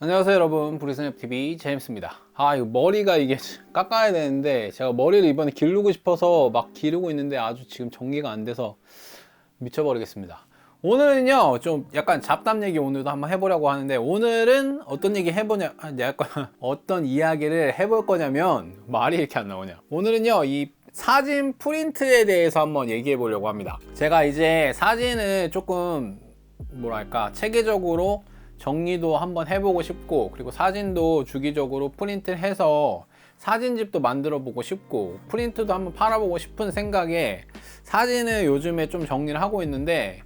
안녕하세요 여러분, 브리스냅TV 제임스입니다. 이거 머리가 이게 깎아야 되는데 제가 머리를 이번에 기르고 싶어서 막 기르고 있는데 아주 지금 정리가 안 돼서 미쳐버리겠습니다. 오늘은요 좀 약간 잡담 얘기 오늘도 한번 해보려고 하는데, 오늘은 어떤 얘기 해보냐, 약간 어떤 이야기를 해볼 거냐면, 말이 이렇게 안 나오냐. 오늘은요 이 사진 프린트에 대해서 한번 얘기해 보려고 합니다. 제가 이제 사진을 조금 뭐랄까 체계적으로 정리도 한번 해보고 싶고, 그리고 사진도 주기적으로 프린트를 해서 사진집도 만들어 보고 싶고, 프린트도 한번 팔아보고 싶은 생각에 사진을 요즘에 좀 정리를 하고 있는데,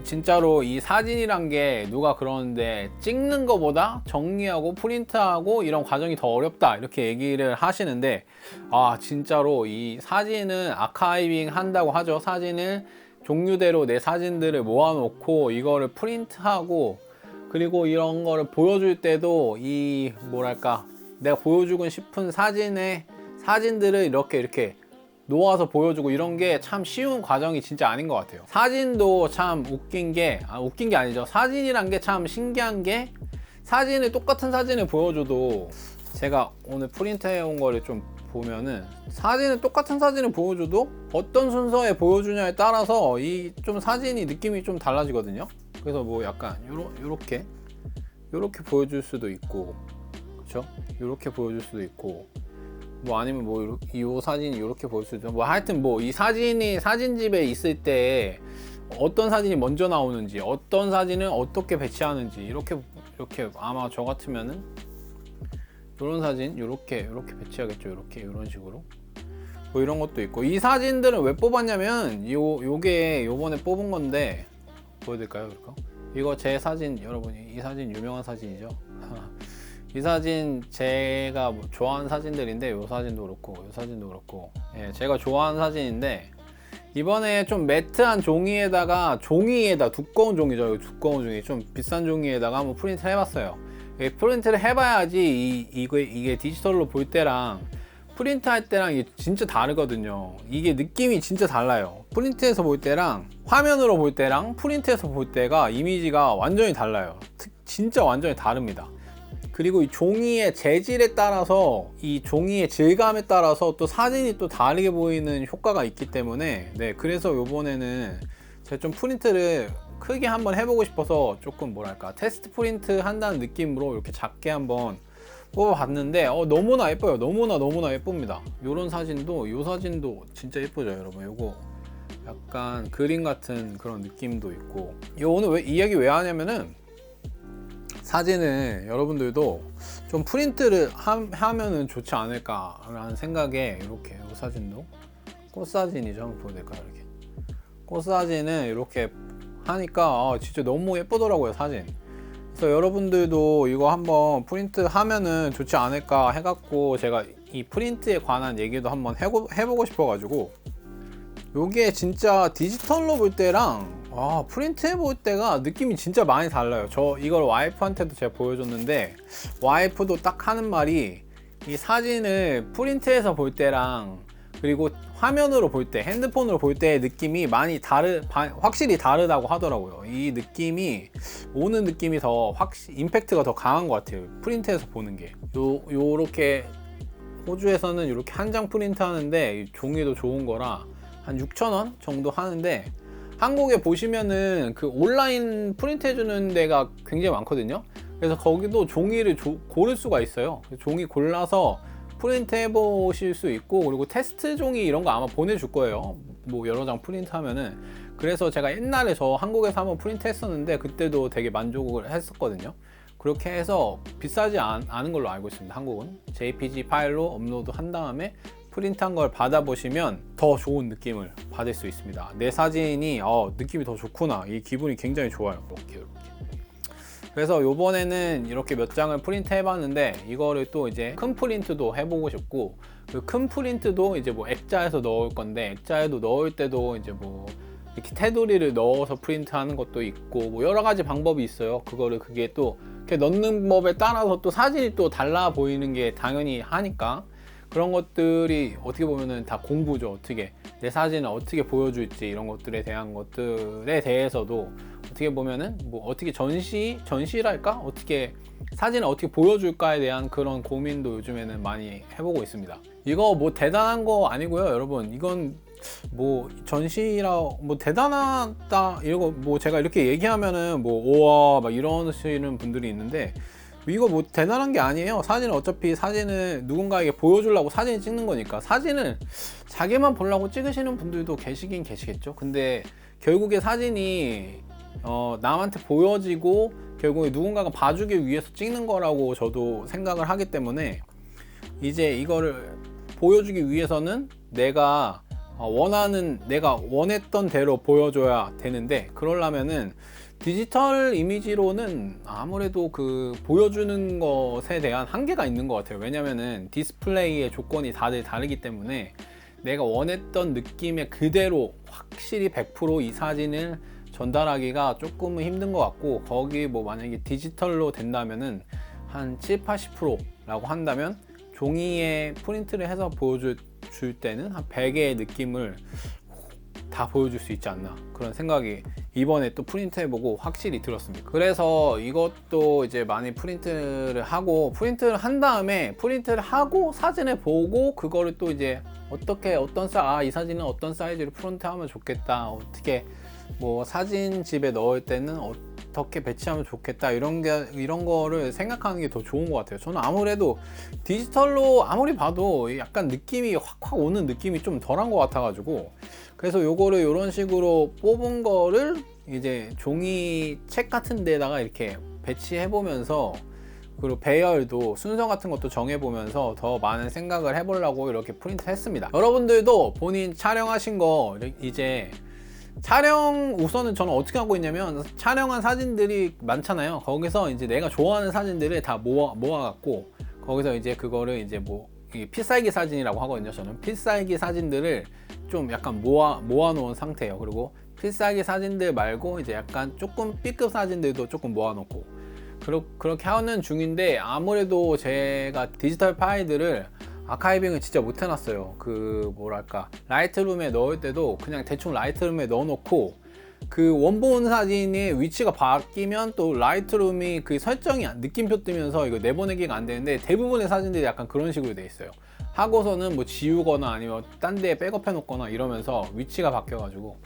진짜로 이 사진이란 게 누가 그러는데 찍는 거보다 정리하고 프린트하고 이런 과정이 더 어렵다 이렇게 얘기를 하시는데, 진짜로 이 사진은 아카이빙 한다고 하죠. 사진을 종류대로 내 사진들을 모아놓고 이거를 프린트하고, 그리고 이런 거를 보여줄 때도 이 뭐랄까 내가 보여주고 싶은 사진들을 이렇게 놓아서 보여주고, 이런 게 참 쉬운 과정이 진짜 아닌 것 같아요. 사진도 참 웃긴 게 아니죠. 사진이란 게 참 신기한 게, 사진을 똑같은 사진을 보여줘도, 제가 오늘 프린트해 온 거를 좀 보면은 사진을 똑같은 사진을 보여줘도 어떤 순서에 보여주냐에 따라서 이 좀 사진이 느낌이 좀 달라지거든요. 그래서 뭐 약간 요렇게 보여줄 수도 있고, 그렇죠? 요렇게 보여줄 수도 있고, 뭐 아니면 뭐 이 사진이 이렇게 보일 수도 있고, 뭐 하여튼 뭐 이 사진이 사진집에 있을 때 어떤 사진이 먼저 나오는지, 어떤 사진을 어떻게 배치하는지, 이렇게 아마 저 같으면은 이런 사진 이렇게 배치하겠죠. 이런 식으로 뭐 이런 것도 있고. 이 사진들은 왜 뽑았냐면 요게 요번에 뽑은 건데, 보여드릴까요? 이거 제 사진, 여러분이 이 사진 유명한 사진이죠. 이 사진 제가 뭐 좋아하는 사진들인데, 요 사진도 그렇고 요 사진도 그렇고, 제가 좋아하는 사진인데, 이번에 좀 매트한 종이에다가 두꺼운 종이죠. 두꺼운 종이, 좀 비싼 종이에다가 한번 프린트를 해봤어요. 프린트를 해봐야지 이게 디지털로 볼 때랑 프린트 할 때랑 이게 진짜 다르거든요. 이게 느낌이 진짜 달라요. 프린트에서 볼 때랑 화면으로 볼 때랑 프린트에서 볼 때가 이미지가 완전히 달라요. 진짜 완전히 다릅니다. 그리고 이 종이의 재질에 따라서, 이 종이의 질감에 따라서 또 사진이 또 다르게 보이는 효과가 있기 때문에, 그래서 요번에는 제가 좀 프린트를 크게 한번 해보고 싶어서 조금 뭐랄까 테스트 프린트 한다는 느낌으로 이렇게 작게 한번 뽑아봤는데, 너무나 예뻐요. 너무나 예쁩니다. 요 사진도 진짜 예쁘죠 여러분. 요거 약간 그림 같은 그런 느낌도 있고. 오늘 이야기 왜 하냐면은, 사진을 여러분들도 좀 프린트를 하면은 좋지 않을까 라는 생각에, 이렇게 이 사진도 꽃사진이죠. 한번 보여드릴까요? 이렇게 꽃사진은 이렇게 하니까 진짜 너무 예쁘더라고요, 사진. 그래서 여러분들도 이거 한번 프린트 하면은 좋지 않을까 해갖고, 제가 이 프린트에 관한 얘기도 한번 해보고 싶어가지고, 요게 진짜 디지털로 볼 때랑 프린트 해볼 때가 느낌이 진짜 많이 달라요. 이걸 와이프한테도 제가 보여줬는데, 와이프도 딱 하는 말이, 이 사진을 프린트해서 볼 때랑 그리고 화면으로 볼 때, 핸드폰으로 볼 때의 느낌이 확실히 다르다고 하더라고요. 이 느낌이, 오는 느낌이 임팩트가 더 강한 것 같아요, 프린트해서 보는 게. 요렇게 호주에서는 이렇게 한 장 프린트 하는데, 종이도 좋은 거라 한 6,000원 정도 하는데, 한국에 보시면은 그 온라인 프린트 해주는 데가 굉장히 많거든요. 그래서 거기도 종이를 고를 수가 있어요. 종이 골라서 프린트 해보실 수 있고, 그리고 테스트 종이 이런 거 아마 보내줄 거예요. 뭐 여러 장 프린트 하면은. 그래서 제가 옛날에 한국에서 한번 프린트 했었는데, 그때도 되게 만족을 했었거든요. 그렇게 해서 비싸지 않은 걸로 알고 있습니다. 한국은 JPG 파일로 업로드 한 다음에 프린트한 걸 받아보시면 더 좋은 느낌을 받을 수 있습니다. 내 사진이 느낌이 더 좋구나, 이 기분이 굉장히 좋아요. 이렇게 그래서 요번에는 이렇게 몇 장을 프린트 해봤는데, 이거를 또 이제 큰 프린트도 해보고 싶고, 그 큰 프린트도 이제 뭐 액자에서 넣을 건데, 액자에도 넣을 때도 이제 뭐 이렇게 테두리를 넣어서 프린트 하는 것도 있고, 뭐 여러 가지 방법이 있어요. 그게 또 이렇게 넣는 법에 따라서 또 사진이 또 달라 보이는 게 당연히 하니까, 그런 것들이 어떻게 보면은 다 공부죠. 어떻게 내 사진을 어떻게 보여줄지, 이런 것들에 대해서도 어떻게 보면은 뭐 어떻게 전시랄까? 어떻게 사진을 어떻게 보여줄까에 대한 그런 고민도 요즘에는 많이 해보고 있습니다. 이거 뭐 대단한 거 아니고요, 여러분. 이건 뭐 전시라 뭐 대단하다 이거 뭐 제가 이렇게 얘기하면은 뭐 우와 막 이러시는 분들이 있는데 이거 뭐 대단한 게 아니에요. 사진은 어차피 사진을 누군가에게 보여주려고 사진을 찍는 거니까. 사진을 자기만 보려고 찍으시는 분들도 계시긴 계시겠죠. 근데 결국에 사진이 남한테 보여지고 결국에 누군가가 봐주기 위해서 찍는 거라고 저도 생각을 하기 때문에 이제 이거를 보여주기 위해서는 내가 원했던 대로 보여줘야 되는데, 그러려면은 디지털 이미지로는 아무래도 그 보여주는 것에 대한 한계가 있는 것 같아요. 왜냐면은 디스플레이의 조건이 다들 다르기 때문에 내가 원했던 느낌의 그대로 확실히 100% 이 사진을 전달하기가 조금은 힘든 것 같고, 거기 뭐 만약에 디지털로 된다면은 한 7, 80%라고 한다면 종이에 프린트를 해서 보여줄 때는 한 100개의 느낌을 다 보여줄 수 있지 않나, 그런 생각이 이번에 또 프린트 해보고 확실히 들었습니다. 그래서 이것도 이제 많이 프린트를 한 다음에 프린트를 하고 사진을 보고 그거를 또 이제 이 사진은 어떤 사이즈로 프린트하면 좋겠다, 어떻게 뭐 사진집에 넣을 때는 어떻게 배치하면 좋겠다, 이런 거를 생각하는 게 더 좋은 것 같아요. 저는 아무래도 디지털로 아무리 봐도 약간 느낌이 확 오는 느낌이 좀 덜한 것 같아가지고, 그래서 요거를 이런 식으로 뽑은 거를 이제 종이 책 같은 데다가 이렇게 배치해 보면서, 그리고 배열도 순서 같은 것도 정해 보면서 더 많은 생각을 해보려고 이렇게 프린트 했습니다. 여러분들도 본인 촬영하신 거 이제 우선은 저는 어떻게 하고 있냐면, 촬영한 사진들이 많잖아요. 거기서 이제 내가 좋아하는 사진들을 다 모아갖고 거기서 이제 그거를 이제 뭐 필살기 사진이라고 하거든요. 저는 필살기 사진들을 좀 약간 모아놓은 상태예요. 그리고 필살기 사진들 말고 이제 약간 조금 B급 사진들도 조금 모아놓고 그렇게 하는 중인데, 아무래도 제가 디지털 파일들을 아카이빙을 진짜 못 해놨어요. 그 뭐랄까, 라이트룸에 넣을 때도 그냥 대충 라이트룸에 넣어놓고 그 원본 사진의 위치가 바뀌면 또 라이트룸이 그 설정이 느낌표 뜨면서 이거 내보내기가 안 되는데, 대부분의 사진들이 약간 그런 식으로 돼 있어요. 하고서는 뭐 지우거나 아니면 딴 데에 백업해 놓거나 이러면서 위치가 바뀌어가지고,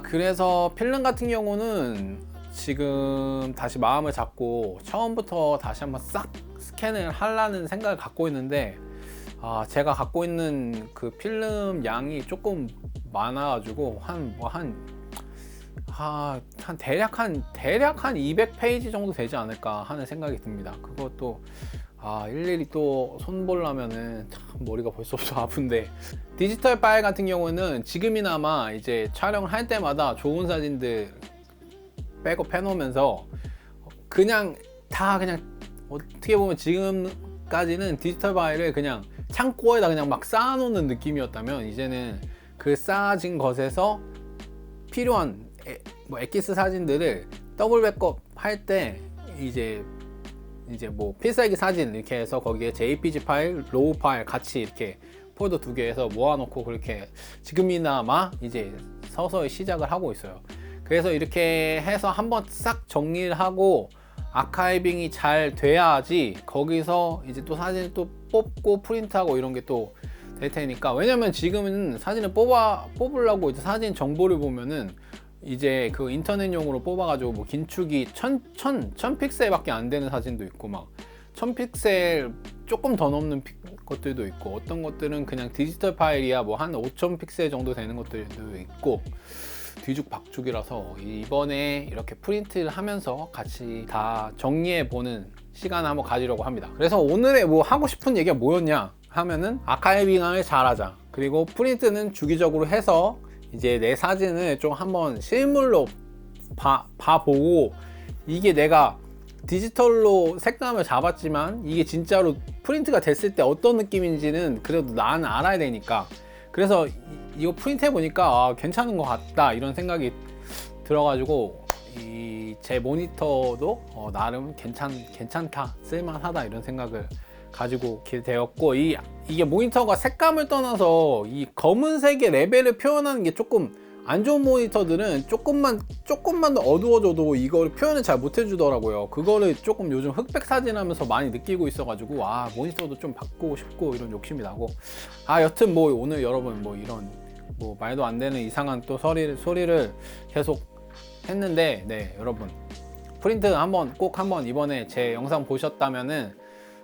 그래서 필름 같은 경우는 지금 다시 마음을 잡고 처음부터 다시 한번 싹 스캔을 하려는 생각을 갖고 있는데, 제가 갖고 있는 그 필름 양이 조금 많아가지고 대략 한 200페이지 정도 되지 않을까 하는 생각이 듭니다. 그것도 일일이 또 손 보려면은 참 머리가 벌써부터 아픈데, 디지털 파일 같은 경우는 지금이나마 이제 촬영을 할 때마다 좋은 사진들 백업 해놓으면서 그냥 어떻게 보면 지금까지는 디지털 파일을 그냥 창고에다 그냥 막 쌓아놓는 느낌이었다면, 이제는 그 쌓아진 것에서 필요한 뭐 엑기스 사진들을 더블 백업 할 때 이제 뭐 필살기 사진 이렇게 해서 거기에 JPG 파일, 로우 파일 같이 이렇게 폴더 2개에서 모아놓고 그렇게 지금이나마 이제 서서히 시작을 하고 있어요. 그래서 이렇게 해서 한번 싹 정리를 하고 아카이빙이 잘 돼야지 거기서 이제 또 사진을 또 뽑고 프린트하고 이런 게 또 될 테니까. 왜냐면 지금은 사진을 뽑으려고 이제 사진 정보를 보면은 이제 그 인터넷용으로 뽑아가지고 뭐 긴축이 1000 픽셀밖에 안 되는 사진도 있고, 막 1000 픽셀 조금 더 넘는 것들도 있고, 어떤 것들은 그냥 디지털 파일이야 뭐 한 5000 픽셀 정도 되는 것들도 있고, 뒤죽박죽이라서 이번에 이렇게 프린트를 하면서 같이 다 정리해보는 시간을 한번 가지려고 합니다. 그래서 오늘의 뭐 하고 싶은 얘기가 뭐였냐 하면은, 아카이빙을 잘하자, 그리고 프린트는 주기적으로 해서 이제 내 사진을 좀 한번 실물로 봐보고, 이게 내가 디지털로 색감을 잡았지만 이게 진짜로 프린트가 됐을 때 어떤 느낌인지는 그래도 나는 알아야 되니까, 그래서 이거 프린트 해보니까 괜찮은 것 같다 이런 생각이 들어가지고, 제 모니터도 나름 괜찮다, 쓸만하다 이런 생각을 가지고 되었고, 이게 모니터가 색감을 떠나서 이 검은색의 레벨을 표현하는 게 조금 안 좋은 모니터들은 조금만 더 어두워져도 이걸 표현을 잘 못 해주더라고요. 그거를 조금 요즘 흑백 사진하면서 많이 느끼고 있어가지고 모니터도 좀 바꾸고 싶고 이런 욕심이 나고, 여튼 뭐 오늘 여러분 뭐 이런 뭐 말도 안 되는 이상한 또 소리를 계속 했는데, 네 여러분 프린트 꼭 한번 이번에 제 영상 보셨다면은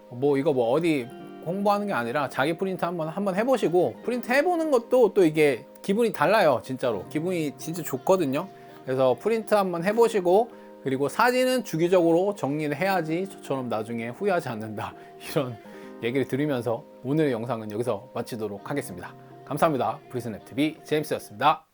뭐 이거 뭐 어디 홍보하는 게 아니라 자기 프린트 한번 해보시고, 프린트 해보는 것도 또 이게 기분이 달라요. 진짜로 기분이 진짜 좋거든요. 그래서 프린트 한번 해보시고, 그리고 사진은 주기적으로 정리를 해야지 저처럼 나중에 후회하지 않는다, 이런 얘기를 들으면서 오늘의 영상은 여기서 마치도록 하겠습니다. 감사합니다. 브리스냅TV 제임스였습니다.